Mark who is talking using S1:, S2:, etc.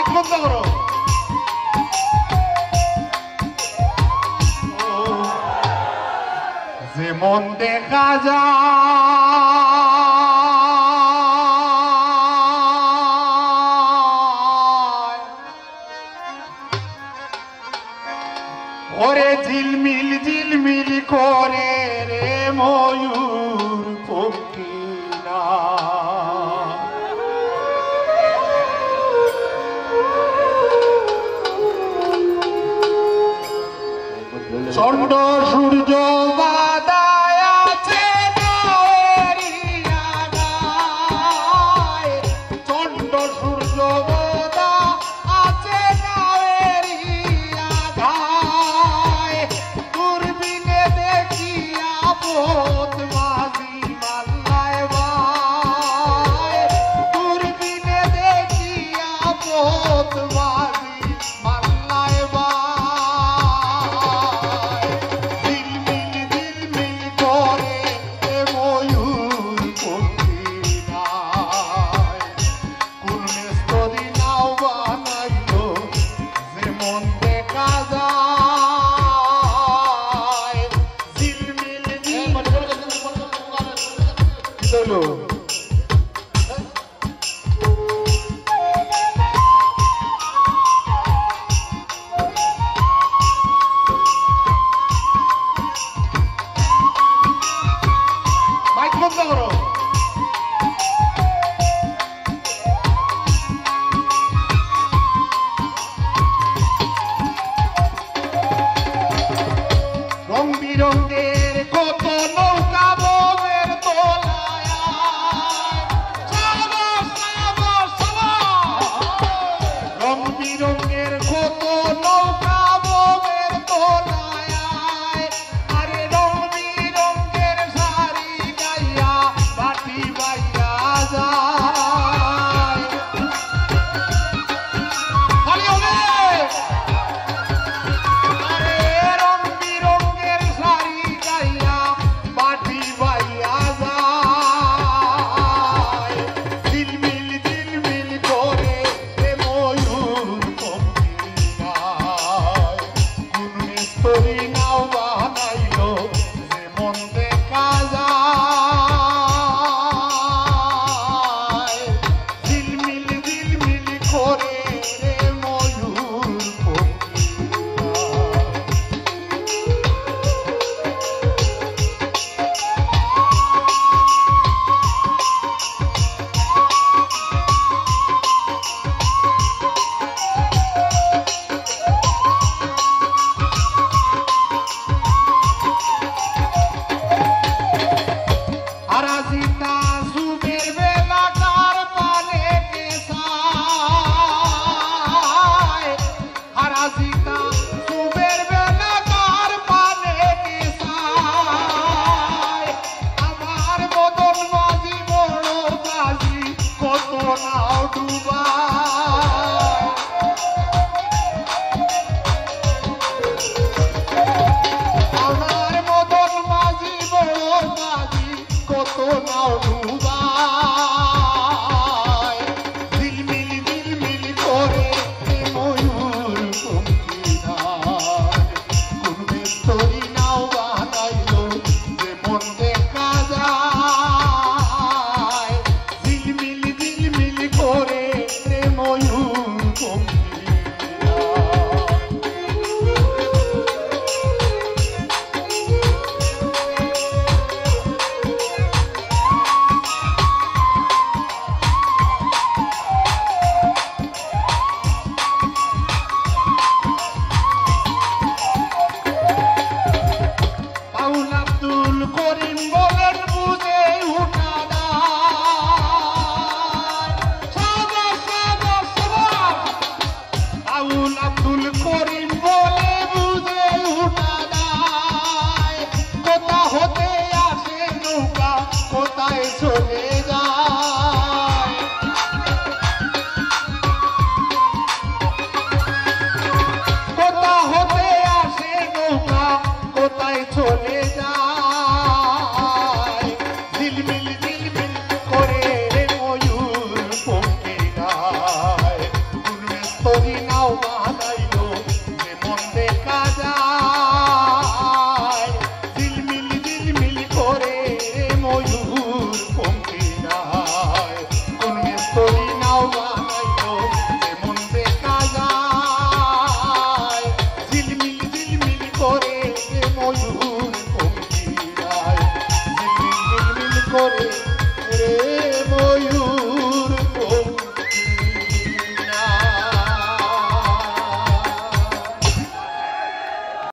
S1: বন্ধ করো। যেমন দেখা যায় ওরে ঝিলমিল ঝিলমিল করে রে ময়ূর পক্ষীরা চন্ড সূর্য বাদায় আছে নাওয়েরিয়ানায় চন্ড সূর্য বাদা আছে নাওয়েরিয়ানায় দূরবীনে দেখিয়া বোধ মাঝি মাল্লায় ভাই দূরবীনে দেখিয়া বোধ মাঝি মাল্লায় ভাই তরি নাও বানাইলো যেমন দেখা যায় ঝিলমিল ঝিলমিল করে ময়ূর পঙ্খী যায় কোন মিস্তরি নাও বানাইলো যেমন দেখা যায় ঝিলমিল ঝিলমিল করে ময়ূর পঙ্খী যায় ঝিলমিল ঝিলমিল করে